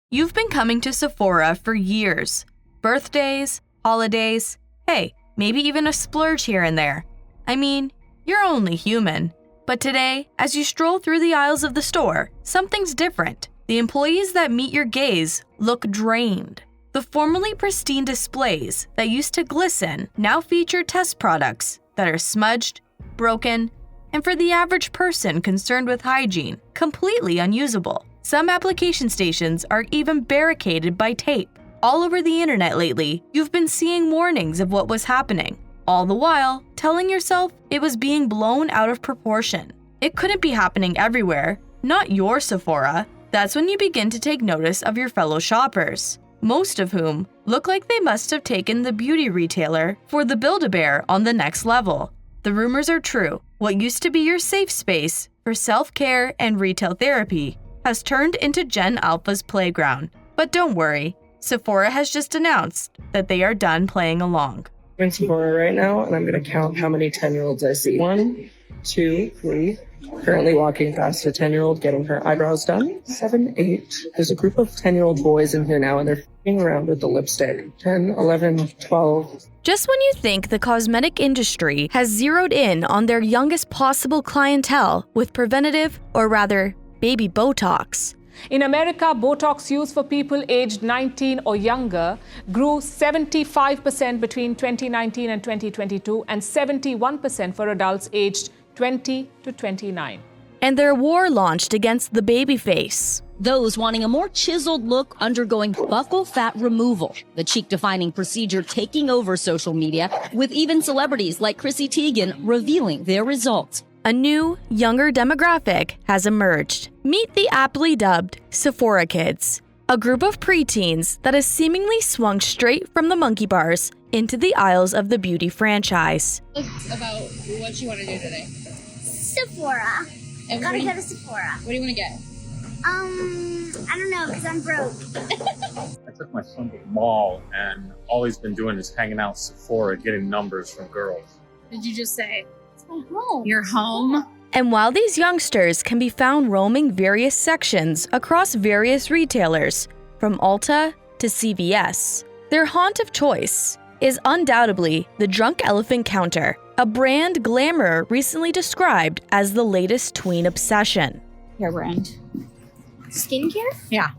You've been coming to Sephora for years. Birthdays, holidays, hey, maybe even a splurge here and there. I mean, you're only human. But today, as you stroll through the aisles of the store, something's different. The employees that meet your gaze look drained. The formerly pristine displays that used to glisten now feature test products that are smudged, broken, and for the average person concerned with hygiene, completely unusable. Some application stations are even barricaded by tape. All over the internet lately, you've been seeing warnings of what was happening, all the while telling yourself it was being blown out of proportion. It couldn't be happening everywhere, not your Sephora. That's when you begin to take notice of your fellow shoppers, most of whom look like they must have taken the beauty retailer for the Build-A-Bear on the next level. The rumors are true. What used to be your safe space for self-care and retail therapy has turned into Gen Alpha's playground. But don't worry, Sephora has just announced that they are done playing along. I'm in Sephora right now, and I'm going to count how many 10-year-olds I see. 1, 2, 3. Currently walking past a 10-year-old getting her eyebrows done. 7, 8. There's a group of 10-year-old boys in here now, and they're f***ing around with the lipstick. 10, 11, 12. Just when you think the cosmetic industry has zeroed in on their youngest possible clientele with preventative, or rather, baby Botox. In America, Botox use for people aged 19 or younger grew 75% between 2019 and 2022 and 71% for adults aged 20 to 29. And their war launched against the baby face. Those wanting a more chiseled look undergoing buccal fat removal, the cheek-defining procedure taking over social media, with even celebrities like Chrissy Teigen revealing their results. A new, younger demographic has emerged. Meet the aptly dubbed Sephora Kids, a group of preteens that has seemingly swung straight from the monkey bars into the aisles of the beauty franchise. About what you want to do today. Sephora. And Gotta go to Sephora. What do you want to get? I don't know, because I'm broke. I took my son to the mall, and all he's been doing is hanging out at Sephora, getting numbers from girls. Did you just say, It's my home. you're home? And while these youngsters can be found roaming various sections across various retailers, from Ulta to CVS, their haunt of choice is undoubtedly the Drunk Elephant Counter, a brand Glamour recently described as the latest tween obsession. Hair brand. Skincare? Yeah.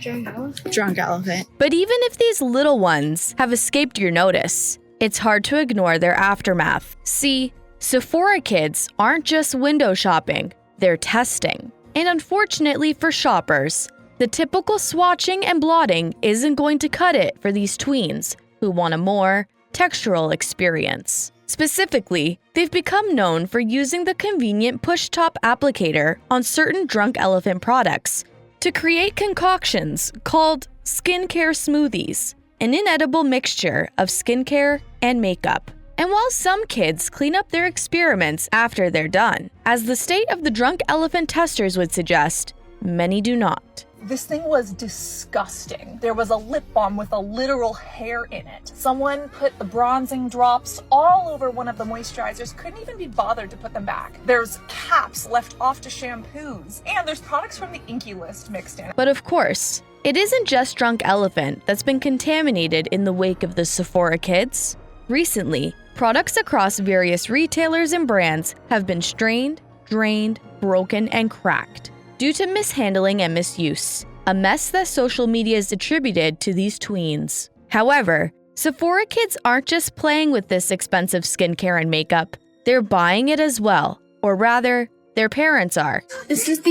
Drunk elephant? Drunk elephant. But even if these little ones have escaped your notice, it's hard to ignore their aftermath. See, Sephora Kids aren't just window shopping, they're testing. And unfortunately for shoppers, the typical swatching and blotting isn't going to cut it for these tweens who want a more textural experience. Specifically, they've become known for using the convenient push-top applicator on certain Drunk Elephant products to create concoctions called skincare smoothies, an inedible mixture of skincare and makeup. And while some kids clean up their experiments after they're done, as the state of the Drunk Elephant testers would suggest, many do not. This thing was disgusting. There was a lip balm with a literal hair in it. Someone put the bronzing drops all over one of the moisturizers, couldn't even be bothered to put them back. There's caps left off to shampoos, and there's products from the Inky list mixed in. But of course, it isn't just Drunk Elephant that's been contaminated in the wake of the Sephora Kids. Recently, products across various retailers and brands have been strained, drained, broken, and cracked due to mishandling and misuse, a mess that social media is attributed to these tweens. However, Sephora Kids aren't just playing with this expensive skincare and makeup, they're buying it as well, or rather, their parents are. This is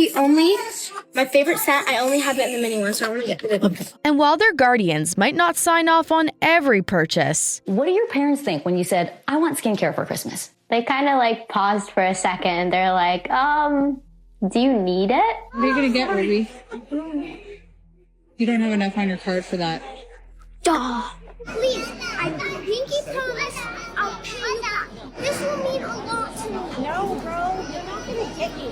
my favorite set. I only have it in the mini one, so I want to get rid of it. And while their guardians might not sign off on every purchase, what do your parents think when you said, I want skincare for Christmas? They kind of like paused for a second. They're like, do you need it? What are you going to get, Ruby? You don't have enough on your card for that. Duh. Please, I pinky promise I'll pay you back. This will mean a lot to me. No, bro, you're not going to get me.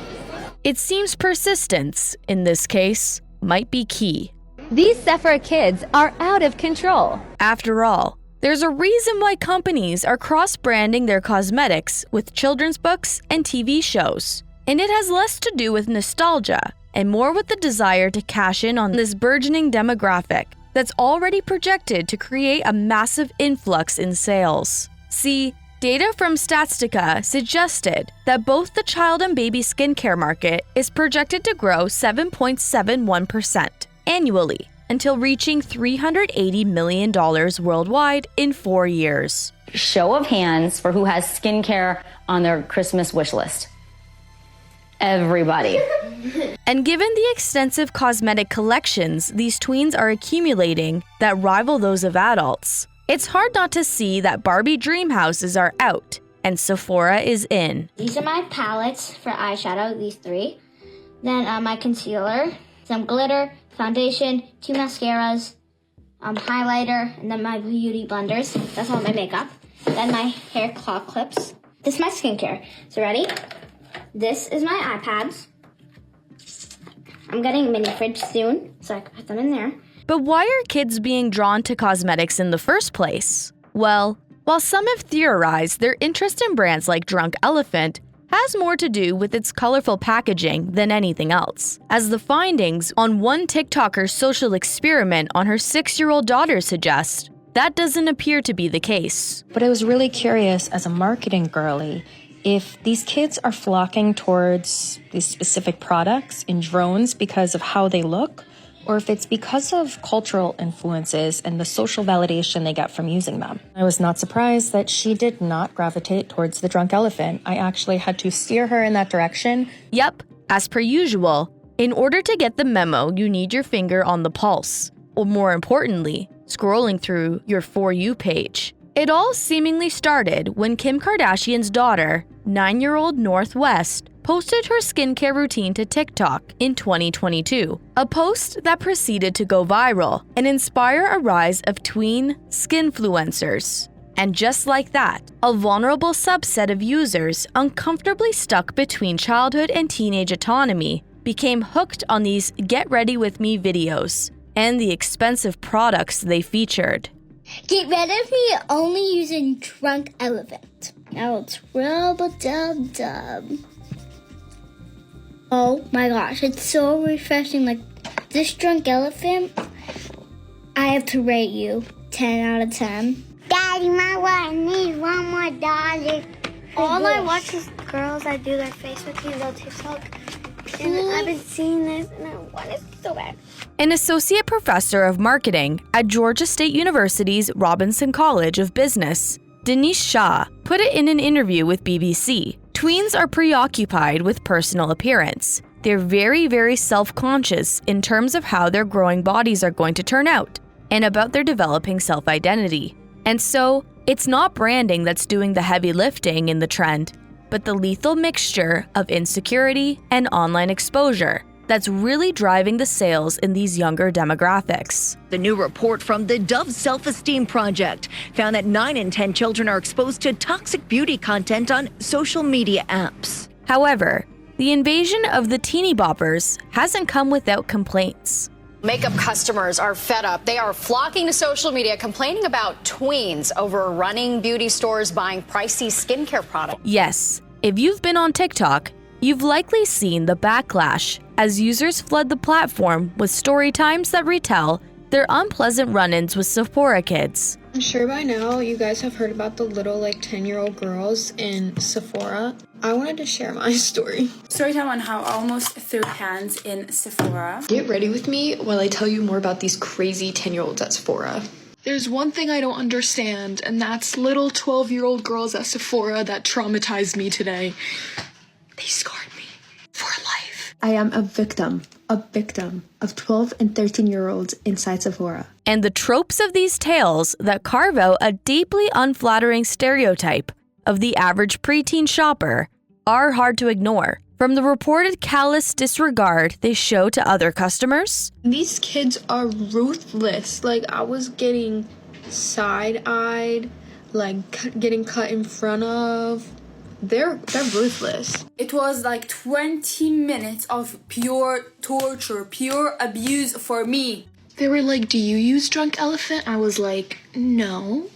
it seems persistence, in this case, might be key. These Sephora Kids are out of control. After all, there's a reason why companies are cross-branding their cosmetics with children's books and TV shows. And it has less to do with nostalgia and more with the desire to cash in on this burgeoning demographic that's already projected to create a massive influx in sales. See, data from Statistica suggested that both the child and baby skincare market is projected to grow 7.71% annually until reaching $380 million worldwide in 4 years. Show of hands for who has skincare on their Christmas wish list. Everybody. And given the extensive cosmetic collections these tweens are accumulating that rival those of adults, it's hard not to see that Barbie dream houses are out and Sephora is in. These are my palettes for eyeshadow, these 3. Then my concealer, some glitter, foundation, 2 mascaras, highlighter, and then my beauty blenders. That's all my makeup. Then my hair claw clips. This is my skincare. So ready? This is my iPads. I'm getting a mini fridge soon, so I can put them in there. But why are kids being drawn to cosmetics in the first place? Well, while some have theorized their interest in brands like Drunk Elephant has more to do with its colorful packaging than anything else, as the findings on one TikToker's social experiment on her 6-year-old daughter suggest, that doesn't appear to be the case. But I was really curious as a marketing girly if these kids are flocking towards these specific products in drones because of how they look, or if it's because of cultural influences and the social validation they get from using them. I was not surprised that she did not gravitate towards the Drunk Elephant. I actually had to steer her in that direction. Yep, as per usual, in order to get the memo, you need your finger on the pulse, or more importantly, scrolling through your For You page. It all seemingly started when Kim Kardashian's daughter, 9-year-old Northwest, posted her skincare routine to TikTok in 2022, a post that proceeded to go viral and inspire a rise of tween skinfluencers. And just like that, a vulnerable subset of users uncomfortably stuck between childhood and teenage autonomy became hooked on these Get Ready With Me videos and the expensive products they featured. Get rid of me only using Drunk Elephant. Now it's rub-a-dub-dub. Oh my gosh, it's so refreshing. Like this Drunk Elephant, I have to rate you 10 out of 10. Daddy, my wife needs $1 more. All I watch is girls that do their face routines on TikTok. And I've been seeing this and I want it so bad. An associate professor of marketing at Georgia State University's Robinson College of Business, Denise Shah, put it in an interview with BBC. Tweens are preoccupied with personal appearance. They're very, very self-conscious in terms of how their growing bodies are going to turn out and about their developing self-identity. And so, it's not branding that's doing the heavy lifting in the trend, but the lethal mixture of insecurity and online exposure that's really driving the sales in these younger demographics. The new report from the Dove Self-Esteem Project found that 9 in 10 children are exposed to toxic beauty content on social media apps. However, the invasion of the teeny boppers hasn't come without complaints. Makeup customers are fed up. They are flocking to social media complaining about tweens overrunning beauty stores buying pricey skincare products. Yes, if you've been on TikTok, you've likely seen the backlash as users flood the platform with story times that retell their unpleasant run-ins with Sephora kids. I'm sure by now you guys have heard about the little 10-year-old girls in Sephora. I wanted to share my story. Story time on how I almost threw hands in Sephora. Get ready with me while I tell you more about these crazy 10-year-olds at Sephora. There's one thing I don't understand, and that's little 12-year-old girls at Sephora that traumatized me today. They scarred me for life. I am a victim of 12 and 13-year-olds inside Sephora. And the tropes of these tales that carve out a deeply unflattering stereotype of the average preteen shopper are hard to ignore. From the reported callous disregard they show to other customers. These kids are ruthless. I was getting side-eyed, getting cut in front of. They're ruthless. It was 20 minutes of pure torture, pure abuse for me. They were like, "Do you use Drunk Elephant?" I was like, No.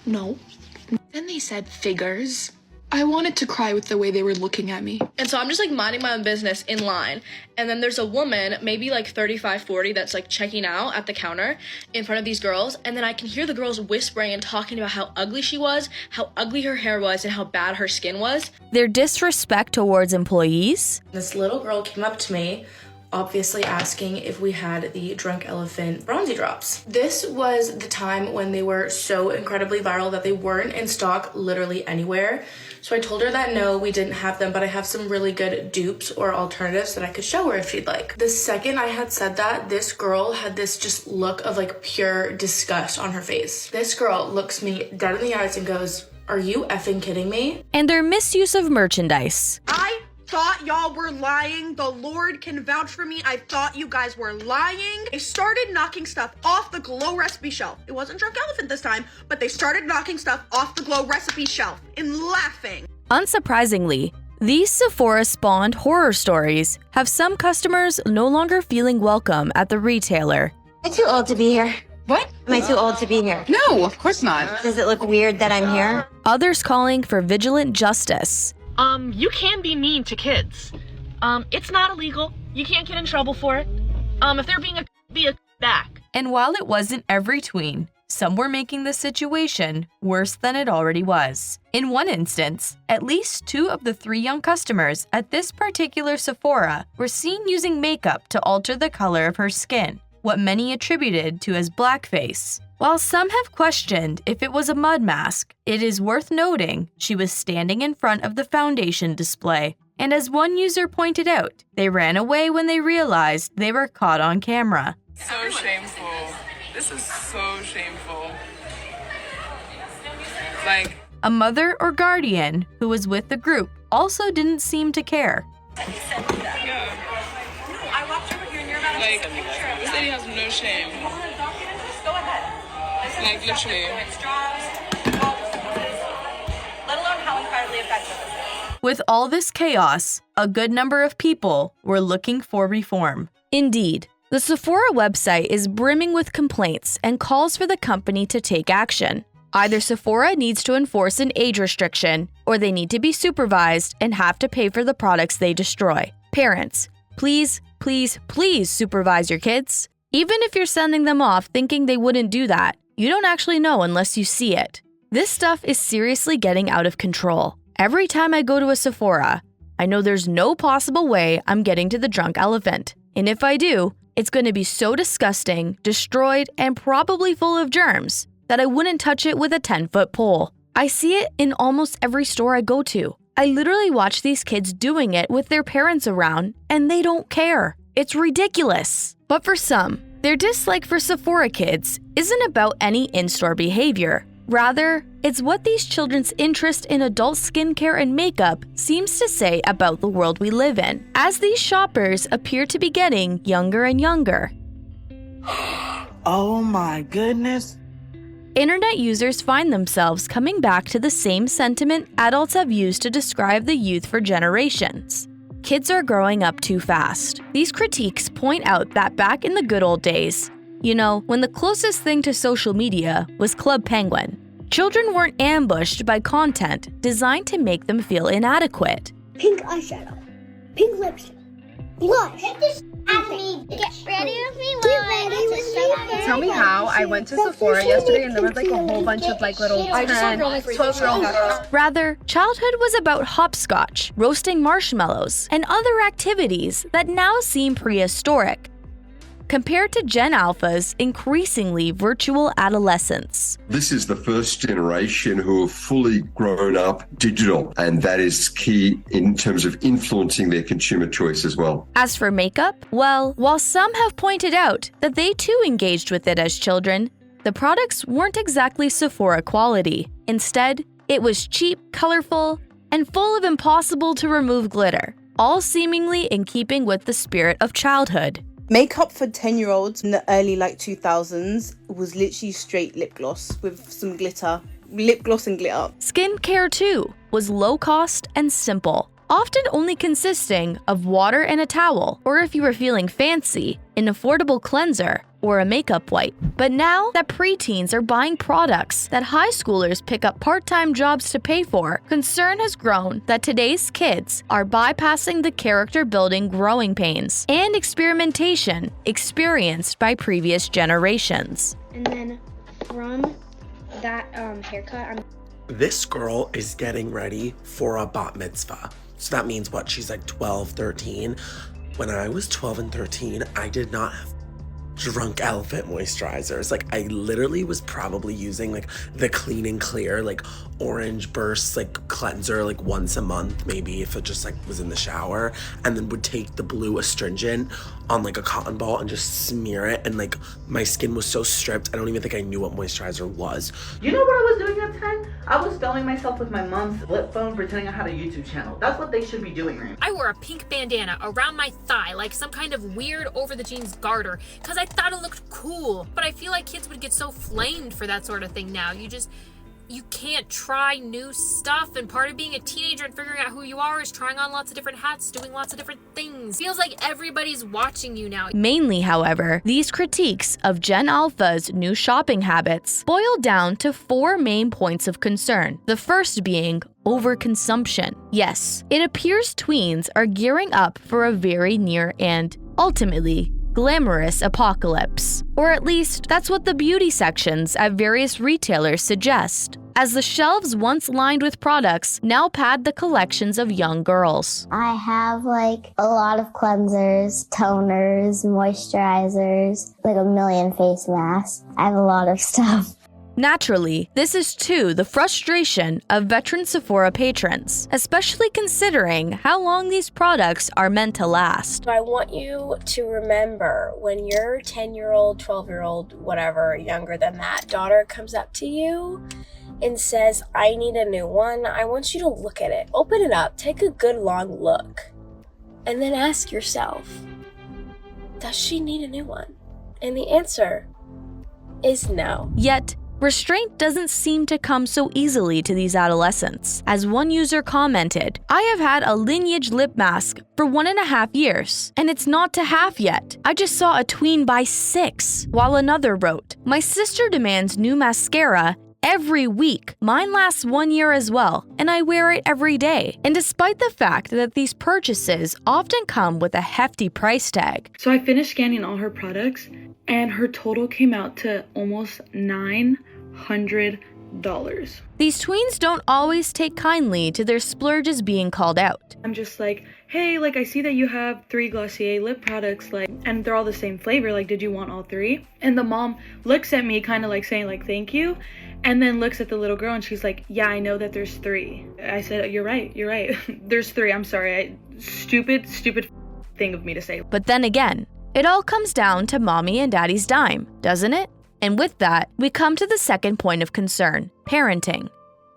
Then they said figures. I wanted to cry with the way they were looking at me. And so I'm just like minding my own business in line. And then there's a woman, maybe like 35, 40, that's like checking out at the counter in front of these girls. And then I can hear the girls whispering and talking about how ugly she was, how ugly her hair was, and how bad her skin was. Their disrespect towards employees. This little girl came up to me, obviously asking if we had the Drunk Elephant bronzy drops. This was the time when they were so incredibly viral that they weren't in stock literally anywhere. So I told her that no, we didn't have them, but I have some really good dupes or alternatives that I could show her if she'd like. The second I had said that, this girl had this just look of like pure disgust on her face. This girl looks me dead in the eyes and goes, "Are you effing kidding me?" And their misuse of merchandise. I thought y'all were lying. The Lord can vouch for me. I thought you guys were lying. They started knocking stuff off the Glow recipe shelf. It wasn't Drunk Elephant this time, but they started knocking stuff off the Glow recipe shelf and laughing. Unsurprisingly, these Sephora-spawned horror stories have some customers no longer feeling welcome at the retailer. Am I too old to be here? What? Am I too old to be here? No, of course not. Does it look weird that I'm here? Others calling for vigilant justice. You can be mean to kids. It's not illegal. You can't get in trouble for it. If they're being be a back. And while it wasn't every tween, some were making the situation worse than it already was. In one instance, at least 2 of the 3 young customers at this particular Sephora were seen using makeup to alter the color of her skin, what many attributed to as blackface. While some have questioned if it was a mud mask, it is worth noting she was standing in front of the foundation display. And as one user pointed out, they ran away when they realized they were caught on camera. So shameful. This is so shameful. Like, a mother or guardian who was with the group also didn't seem to care. like, this lady has no shame. Like, literally. Let alone how incredibly effective this is. With all this chaos, a good number of people were looking for reform. Indeed, the Sephora website is brimming with complaints and calls for the company to take action. Either Sephora needs to enforce an age restriction, or they need to be supervised and have to pay for the products they destroy. Parents, please, please, please supervise your kids. Even if you're sending them off thinking they wouldn't do that, you don't actually know unless you see it. This stuff is seriously getting out of control. Every time I go to a Sephora, I know there's no possible way I'm getting to the Drunk Elephant. And if I do, it's going to be so disgusting, destroyed, and probably full of germs that I wouldn't touch it with a 10-foot pole. I see it in almost every store I go to. I literally watch these kids doing it with their parents around, and they don't care. It's ridiculous. But for some, their dislike for Sephora kids isn't about any in-store behavior. Rather, it's what these children's interest in adult skincare and makeup seems to say about the world we live in, as these shoppers appear to be getting younger and younger. Oh my goodness. Internet users find themselves coming back to the same sentiment adults have used to describe the youth for generations. Kids are growing up too fast. These critiques point out that back in the good old days, you know, when the closest thing to social media was Club Penguin, children weren't ambushed by content designed to make them feel inadequate. Pink eyeshadow, pink lipstick, blush. Get ready with me while I get to Tell me how I went to Sephora yesterday and there was like a whole bunch of like little 10, 12-year-old girls. Rather, childhood was about hopscotch, roasting marshmallows, and other activities that now seem prehistoric, compared to Gen Alpha's increasingly virtual adolescence. This is the first generation who have fully grown up digital, and that is key in terms of influencing their consumer choice as well. As for makeup, well, while some have pointed out that they too engaged with it as children, the products weren't exactly Sephora quality. Instead, it was cheap, colorful, and full of impossible to remove glitter, all seemingly in keeping with the spirit of childhood. Makeup for 10-year-olds in the early 2000s was literally straight lip gloss with some glitter. Lip gloss and glitter. Skincare too was low cost and simple. often only consisting of water and a towel, or if you were feeling fancy, an affordable cleanser or a makeup wipe. But now that preteens are buying products that high schoolers pick up part-time jobs to pay for, concern has grown that today's kids are bypassing the character-building growing pains and experimentation experienced by previous generations. And then from that haircut, This girl is getting ready for a bat mitzvah. So that means what? She's like 12, 13. When I was 12 and 13, I did not have Drunk Elephant moisturizers. Like, I literally was probably using like the Clean and Clear like orange burst like cleanser like once a month, maybe, if it just like was in the shower, and then would take the blue astringent on like a cotton ball and just smear it, and like my skin was so stripped I don't even think I knew what moisturizer was. You know what I was doing at 10? I was filming myself with my mom's flip phone pretending I had a YouTube channel. That's what they should be doing right now. I wore a pink bandana around my thigh like some kind of weird over the jeans garter because I thought it looked cool. But I feel like kids would get so flamed for that sort of thing now. You can't try new stuff, and part of being a teenager and figuring out who you are is trying on lots of different hats, doing lots of different things. Feels like everybody's watching you now. Mainly, however, these critiques of Gen Alpha's new shopping habits boil down to 4 main points of concern. The first being overconsumption. Yes, it appears tweens are gearing up for a very near and, ultimately, glamorous apocalypse. Or at least, that's what the beauty sections at various retailers suggest, as the shelves once lined with products now pad the collections of young girls. I have like a lot of cleansers, toners, moisturizers, like a million face masks. I have a lot of stuff. Naturally, this is too the frustration of veteran Sephora patrons, especially considering how long these products are meant to last. I want you to remember when your 10-year-old, 12-year-old, whatever, younger than that, daughter comes up to you and says, I need a new one, I want you to look at it. Open it up, take a good long look, and then ask yourself, does she need a new one? And the answer is no. Yet, restraint doesn't seem to come so easily to these adolescents. As one user commented, I have had a Lineage lip mask for 1.5 years, and it's not to half yet. I just saw a tween buy 6. While another wrote, my sister demands new mascara every week. Mine lasts 1 year as well, and I wear it every day. And despite the fact that these purchases often come with a hefty price tag. So I finished scanning all her products, and her total came out to almost $900. These tweens don't always take kindly to their splurges being called out. I'm just like, hey, like I see that you have 3 Glossier lip products, like, and they're all the same flavor, like did you want all 3? And the mom looks at me kind of like saying like thank you, and then looks at the little girl and she's like, yeah, I know that there's 3. I said, you're right. There's 3. I'm sorry. Stupid thing of me to say. But then again, it all comes down to mommy and daddy's dime, doesn't it? And with that, we come to the second point of concern, parenting.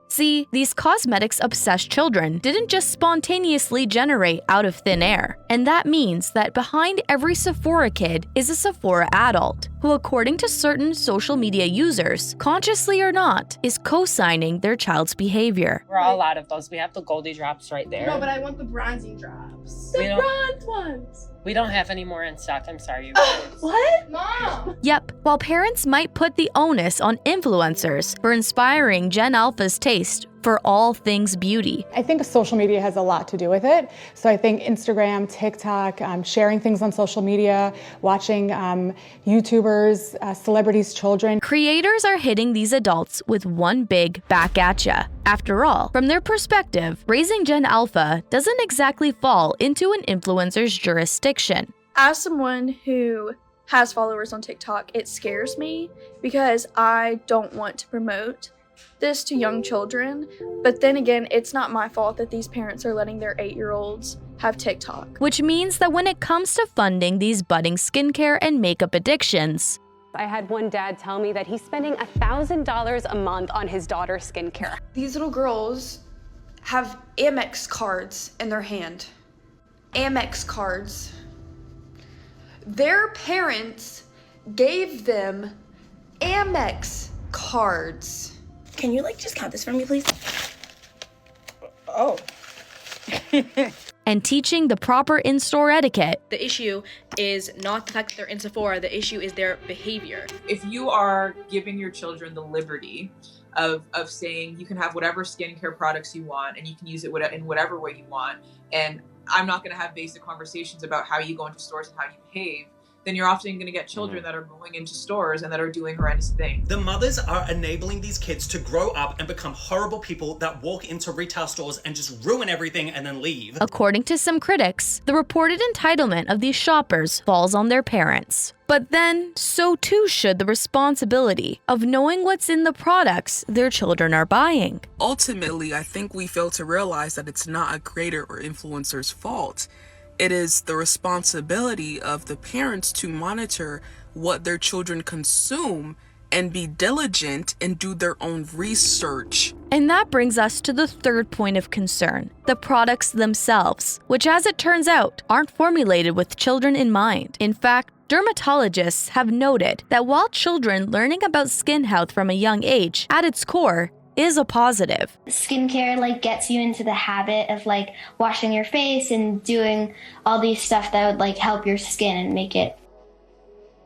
See, these cosmetics-obsessed children didn't just spontaneously generate out of thin air. And that means that behind every Sephora kid is a Sephora adult, who according to certain social media users, consciously or not, is co-signing their child's behavior. We're all out of those. We have the Goldie drops right there. No, but I want the bronzy drops. We The don't- bronze ones. We don't have any more in stock. I'm sorry, you guys. What? Mom! Yep, while parents might put the onus on influencers for inspiring Gen Alpha's taste for all things beauty. I think social media has a lot to do with it. So I think Instagram, TikTok, sharing things on social media, watching YouTubers, celebrities' children. Creators are hitting these adults with one big back at ya. After all, from their perspective, raising Gen Alpha doesn't exactly fall into an influencer's jurisdiction. As someone who has followers on TikTok, it scares me because I don't want to promote this to young children, but then again, it's not my fault that these parents are letting their 8-year-olds have TikTok. Which means that when it comes to funding these budding skincare and makeup addictions, I had one dad tell me that he's spending $1,000 a month on his daughter's skincare. These little girls have Amex cards in their hand. Amex cards. Their parents gave them Amex cards. Can you just count this for me, please? Oh. and teaching the proper in-store etiquette. The issue is not the fact that they're in Sephora, the issue is their behavior. If you are giving your children the liberty of saying you can have whatever skincare products you want and you can use it in whatever way you want, and I'm not going to have basic conversations about how you go into stores and how you behave, then you're often going to get children that are going into stores and that are doing horrendous things. The mothers are enabling these kids to grow up and become horrible people that walk into retail stores and just ruin everything and then leave. According to some critics, the reported entitlement of these shoppers falls on their parents. But then, so too should the responsibility of knowing what's in the products their children are buying. Ultimately, I think we fail to realize that it's not a creator or influencer's fault. It is the responsibility of the parents to monitor what their children consume and be diligent and do their own research. And that brings us to the third point of concern, the products themselves, which, as it turns out, aren't formulated with children in mind. In fact, dermatologists have noted that while children learning about skin health from a young age, at its core, is a positive. Skincare gets you into the habit of washing your face and doing all these stuff that would help your skin and make it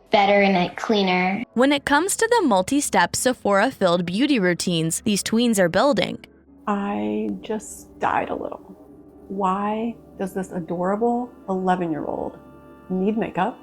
better and cleaner. When it comes to the multi-step Sephora-filled beauty routines these tweens are building, I just died a little. Why does this adorable 11-year-old need makeup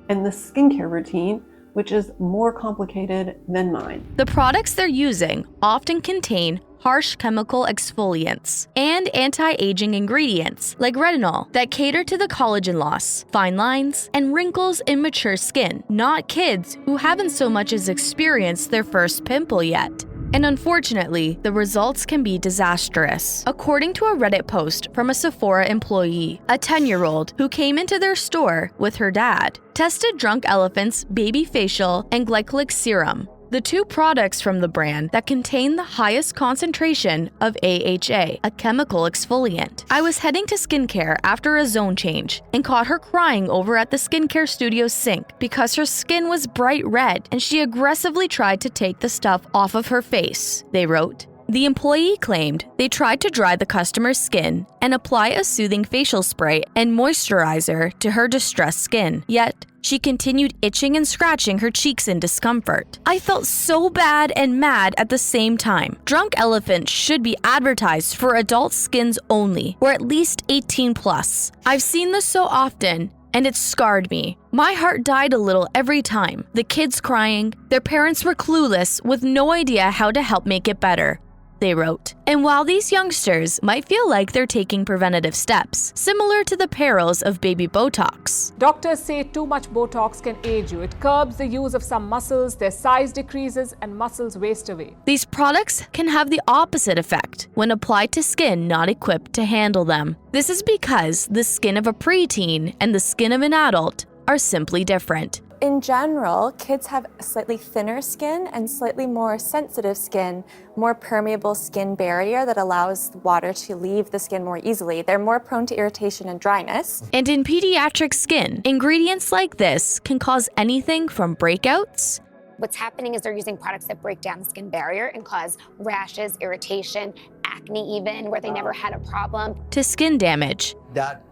and the skincare routine, which is more complicated than mine? The products they're using often contain harsh chemical exfoliants and anti-aging ingredients like retinol that cater to the collagen loss, fine lines, and wrinkles in mature skin, not kids who haven't so much as experienced their first pimple yet. And unfortunately, the results can be disastrous. According to a Reddit post from a Sephora employee, a 10-year-old who came into their store with her dad tested Drunk Elephant's baby facial and glycolic serum, the two products from the brand that contain the highest concentration of AHA, a chemical exfoliant. I was heading to skincare after a zone change and caught her crying over at the skincare studio's sink because her skin was bright red and she aggressively tried to take the stuff off of her face, they wrote. The employee claimed they tried to dry the customer's skin and apply a soothing facial spray and moisturizer to her distressed skin, yet she continued itching and scratching her cheeks in discomfort. I felt so bad and mad at the same time. Drunk Elephant should be advertised for adult skins only, or at least 18 plus. I've seen this so often, and it scarred me. My heart died a little every time. The kids crying, their parents were clueless with no idea how to help make it better, they wrote. And while these youngsters might feel like they're taking preventative steps, similar to the perils of baby Botox. Doctors say too much Botox can age you. It curbs the use of some muscles, their size decreases, and muscles waste away. These products can have the opposite effect when applied to skin not equipped to handle them. This is because the skin of a preteen and the skin of an adult are simply different. In general, kids have slightly thinner skin and slightly more sensitive skin, more permeable skin barrier that allows water to leave the skin more easily. They're more prone to irritation and dryness. And in pediatric skin, ingredients like this can cause anything from breakouts. What's happening is they're using products that break down the skin barrier and cause rashes, irritation, acne even, where they never had a problem, to skin damage. That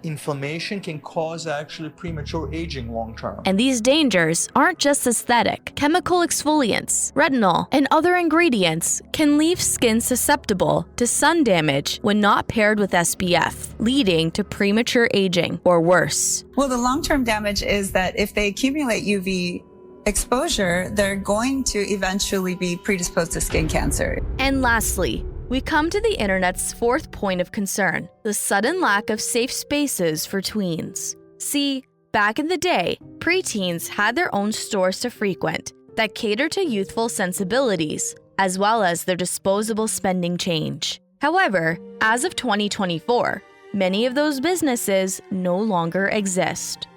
inflammation can cause actually premature aging long term. And these dangers aren't just aesthetic. Chemical exfoliants, retinol, and other ingredients can leave skin susceptible to sun damage when not paired with SPF, leading to premature aging or worse. Well, the long-term damage is that if they accumulate UV exposure, they're going to eventually be predisposed to skin cancer. And lastly, we come to the internet's fourth point of concern, the sudden lack of safe spaces for tweens. See, back in the day, preteens had their own stores to frequent that cater to youthful sensibilities, as well as their disposable spending change. However, as of 2024, many of those businesses no longer exist.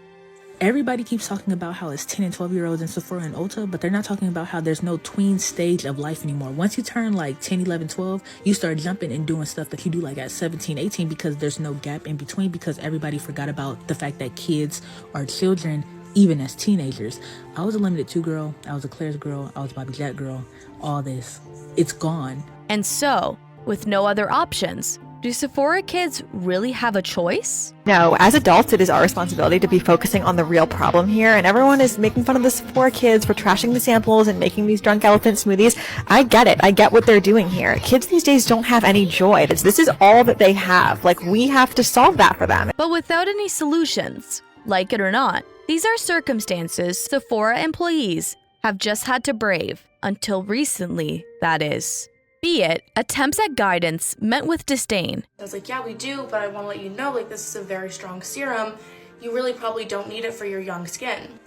Everybody keeps talking about how it's 10 and 12-year-olds in Sephora and Ulta, but they're not talking about how there's no tween stage of life anymore. Once you turn 10, 11, 12, you start jumping and doing stuff that you do at 17, 18 because there's no gap in between, because everybody forgot about the fact that kids are children even as teenagers. I was a Limited 2 girl, I was a Claire's girl, I was a Bobby Jack girl, all this. It's gone. And so, with no other options, do Sephora kids really have a choice? No, as adults, it is our responsibility to be focusing on the real problem here, and everyone is making fun of the Sephora kids for trashing the samples and making these drunk elephant smoothies. I get it. I get what they're doing here. Kids these days don't have any joy. This is all that they have. Like, we have to solve that for them. But without any solutions, like it or not, these are circumstances Sephora employees have just had to brave, until recently, that is. Be it, attempts at guidance met with disdain. I was like, yeah, we do, but I want to let you know, like, this is a very strong serum. You really probably don't need it for your young skin.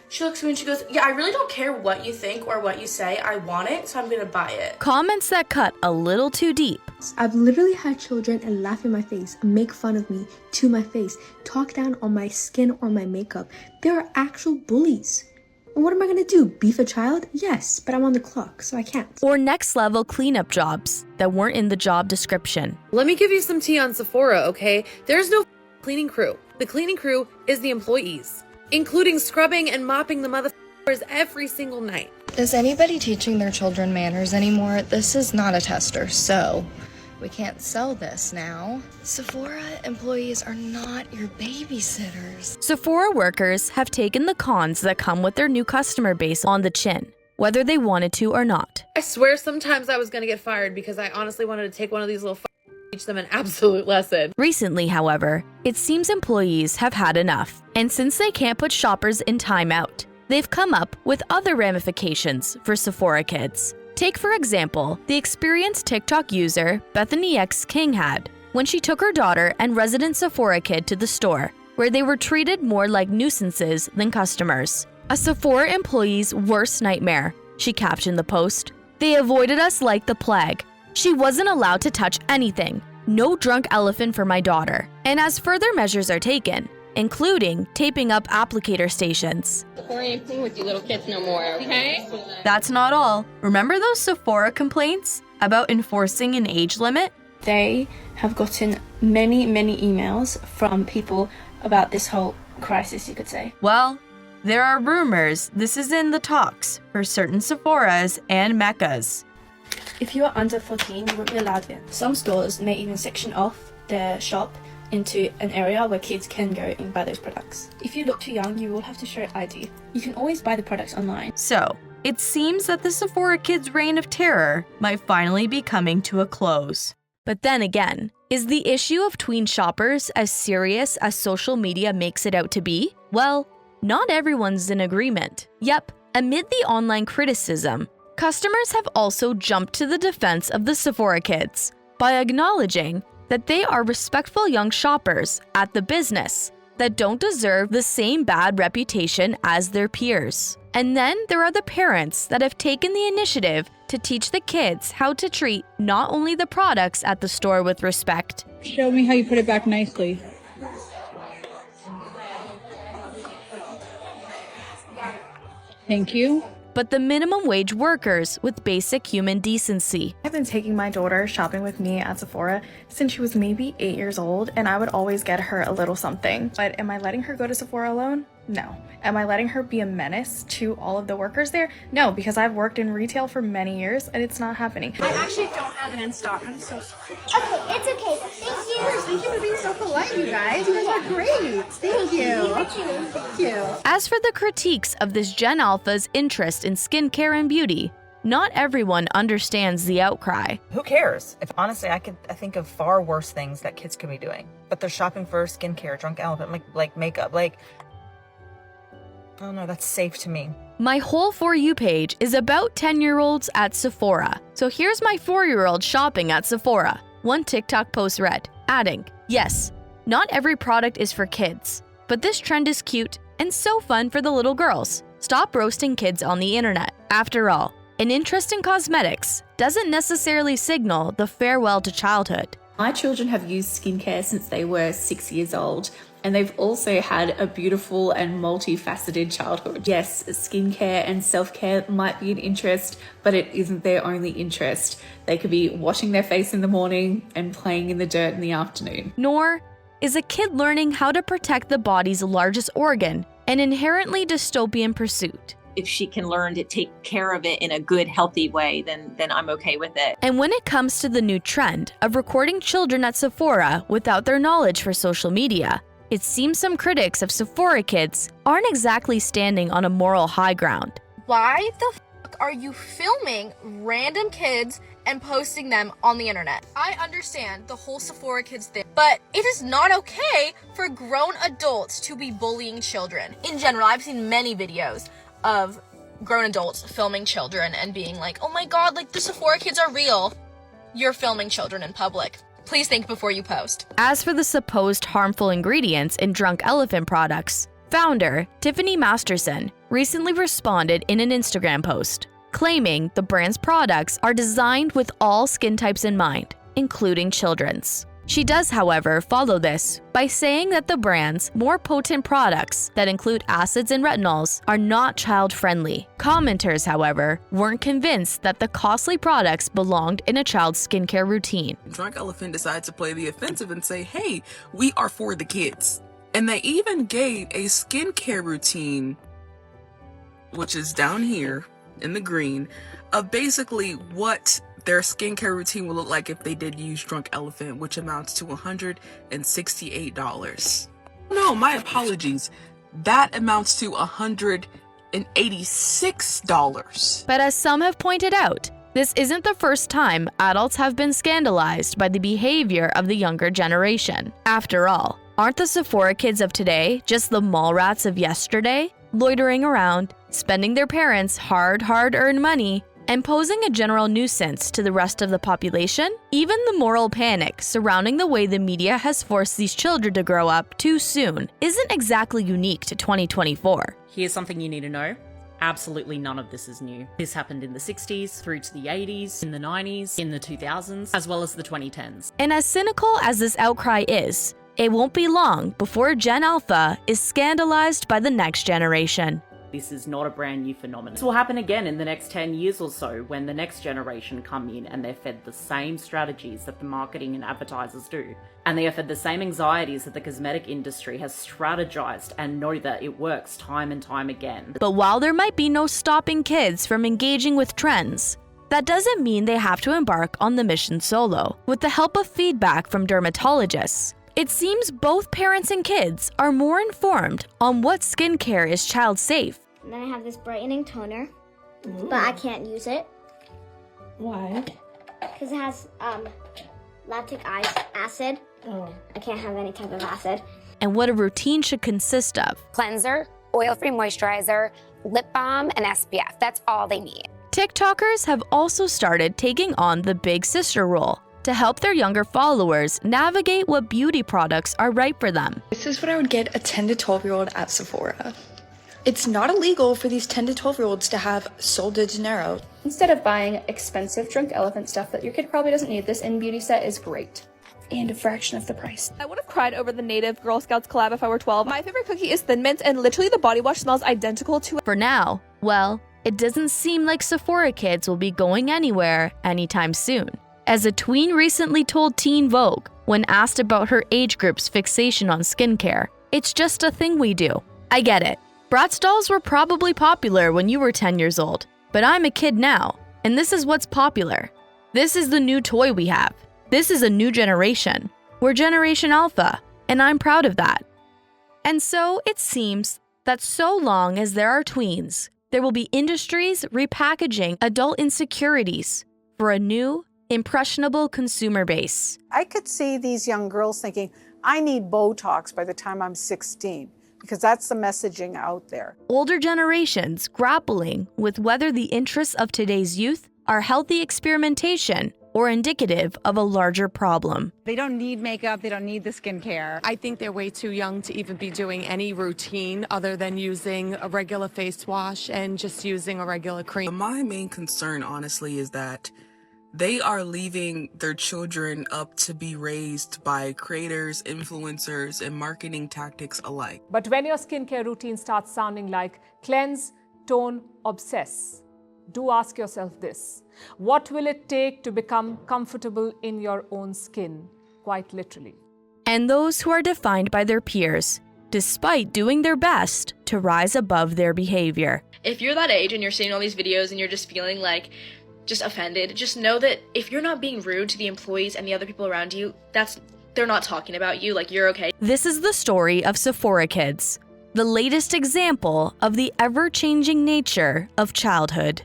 She looks at me and she goes, yeah, I really don't care what you think or what you say. I want it, so I'm gonna buy it. Comments that cut a little too deep. I've literally had children and laugh in my face, make fun of me to my face, talk down on my skin or my makeup. There are actual bullies. And what am I gonna do? Beef a child? Yes, but I'm on the clock, so I can't. Or next level cleanup jobs that weren't in the job description. Let me give you some tea on Sephora, okay? There's no cleaning crew. The cleaning crew is the employees, including scrubbing and mopping the motherfuckers every single night. Is anybody teaching their children manners anymore? This is not a tester, so we can't sell this now. Sephora employees are not your babysitters. Sephora workers have taken the cons that come with their new customer base on the chin, whether they wanted to or not. I swear sometimes I was gonna get fired because I honestly wanted to take one of these little teach them an absolute lesson. Recently, however, it seems employees have had enough. And since they can't put shoppers in timeout, they've come up with other ramifications for Sephora kids. Take, for example, the experienced TikTok user Bethany X King had when she took her daughter and resident Sephora kid to the store, where they were treated more like nuisances than customers. A Sephora employee's worst nightmare, she captioned the post. They avoided us like the plague. She wasn't allowed to touch anything. No drunk elephant for my daughter. And as further measures are taken, including taping up applicator stations. Sephora ain't playing with you little kids no more, okay? That's not all. Remember those Sephora complaints about enforcing an age limit? They have gotten many emails from people about this whole crisis, you could say. Well, there are rumors this is in the talks for certain Sephoras and Meccas. If you are under 14, you won't be allowed in. Some stores may even section off their shop into an area where kids can go and buy those products. If you look too young, you will have to show ID. You can always buy the products online. So, it seems that the Sephora kids' reign of terror might finally be coming to a close. But then again, is the issue of tween shoppers as serious as social media makes it out to be? Well, not everyone's in agreement. Yep, amid the online criticism, customers have also jumped to the defense of the Sephora kids by acknowledging that they are respectful young shoppers at the business that don't deserve the same bad reputation as their peers. And then there are the parents that have taken the initiative to teach the kids how to treat not only the products at the store with respect. Show me how you put it back nicely. Thank you. But the minimum wage workers with basic human decency. I've been taking my daughter shopping with me at Sephora since she was maybe 8 years old, and I would always get her a little something. But am I letting her go to Sephora alone? No. Am I letting her be a menace to all of the workers there? No, because I've worked in retail for many years and it's not happening. I actually don't have it in stock. I'm so sorry. Okay, it's okay. Thank you. Thank you for being so polite, you guys. You guys are great. Thank you. Thank you. As for the critiques of this Gen Alpha's interest in skincare and beauty, not everyone understands the outcry. Who cares? If honestly, I think of far worse things that kids could be doing. But they're shopping for skincare, drunk elephant, like makeup, oh no, that's safe to me. My whole For You page is about 10-year-olds at Sephora. So here's my 4-year-old shopping at Sephora. One TikTok post read, adding, yes, not every product is for kids, but this trend is cute and so fun for the little girls. Stop roasting kids on the internet. After all, an interest in cosmetics doesn't necessarily signal the farewell to childhood. My children have used skincare since they were 6 years old, and they've also had a beautiful and multifaceted childhood. Yes, skincare and self-care might be an interest, but it isn't their only interest. They could be washing their face in the morning and playing in the dirt in the afternoon. Nor is a kid learning how to protect the body's largest organ an inherently dystopian pursuit. if she can learn to take care of it in a good, healthy way, then I'm okay with it. And when it comes to the new trend of recording children at Sephora without their knowledge for social media, it seems some critics of Sephora kids aren't exactly standing on a moral high ground. Why the fuck are you filming random kids and posting them on the internet? I understand the whole Sephora kids thing, but it is not okay for grown adults to be bullying children. In general, I've seen many videos of grown adults filming children and being like, oh my god, like the Sephora kids are real. You're filming children in public. Please think before you post. As for the supposed harmful ingredients in Drunk Elephant products, founder Tiffany Masterson recently responded in an Instagram post, claiming the brand's products are designed with all skin types in mind, including children's. She does, however, follow this by saying that the brand's more potent products that include acids and retinols are not child-friendly. Commenters, however, weren't convinced that the costly products belonged in a child's skincare routine. Drunk Elephant decided to play the offensive and say, hey, we are for the kids. And they even gave a skincare routine, which is down here in the green, of basically what their skincare routine will look like if they did use Drunk Elephant, which amounts to $168. No, my apologies. That amounts to $186. But as some have pointed out, this isn't the first time adults have been scandalized by the behavior of the younger generation. After all, aren't the Sephora kids of today just the mall rats of yesterday, loitering around, spending their parents' hard-earned money, and posing a general nuisance to the rest of the population? Even the moral panic surrounding the way the media has forced these children to grow up too soon isn't exactly unique to 2024. Here's something you need to know. Absolutely none of this is new. This happened in the 60s, through to the 80s, in the 90s, in the 2000s, as well as the 2010s. And as cynical as this outcry is, it won't be long before Gen Alpha is scandalized by the next generation. This is not a brand new phenomenon. This will happen again in the next 10 years or so when the next generation come in and they're fed the same strategies that the marketing and advertisers do. And they are fed the same anxieties that the cosmetic industry has strategized and know that it works time and time again. But while there might be no stopping kids from engaging with trends, that doesn't mean they have to embark on the mission solo. With the help of feedback from dermatologists, it seems both parents and kids are more informed on what skincare is child safe. And then I have this brightening toner, but I can't use it. Why? Because it has lactic acid. Oh. I can't have any type of acid. And what a routine should consist of. Cleanser, oil-free moisturizer, lip balm, and SPF. That's all they need. TikTokers have also started taking on the big sister role to help their younger followers navigate what beauty products are right for them. This is what I would get a 10 to 12-year-old at Sephora. It's not illegal for these 10 to 12-year-olds to have Sol de Janeiro. Instead of buying expensive Drunk Elephant stuff that your kid probably doesn't need, this In Beauty set is great. And a fraction of the price. I would have cried over the native Girl Scouts collab if I were 12. My favorite cookie is Thin Mint, and literally the body wash smells identical to it. For now, well, it doesn't seem like Sephora kids will be going anywhere anytime soon. As a tween recently told Teen Vogue when asked about her age group's fixation on skincare, it's just a thing we do. I get it. Bratz dolls were probably popular when you were 10 years old, but I'm a kid now, and this is what's popular. This is the new toy we have. This is a new generation. We're Generation Alpha, and I'm proud of that. And so it seems that so long as there are tweens, there will be industries repackaging adult insecurities for a new, impressionable consumer base. I could see these young girls thinking, I need Botox by the time I'm 16, because that's the messaging out there. Older generations grappling with whether the interests of today's youth are healthy experimentation or indicative of a larger problem. They don't need makeup, they don't need the skincare. I think they're way too young to even be doing any routine other than using a regular face wash and just using a regular cream. My main concern, honestly, is that they are leaving their children up to be raised by creators, influencers, and marketing tactics alike. But when your skincare routine starts sounding like cleanse, tone, obsess, do ask yourself this: what will it take to become comfortable in your own skin, quite literally? And those who are defined by their peers, despite doing their best to rise above their behavior. If you're that age and you're seeing all these videos and you're just feeling like just offended, just know that if you're not being rude to the employees and the other people around you, they're not talking about you, like, you're okay. This is the story of Sephora kids, the latest example of the ever-changing nature of childhood.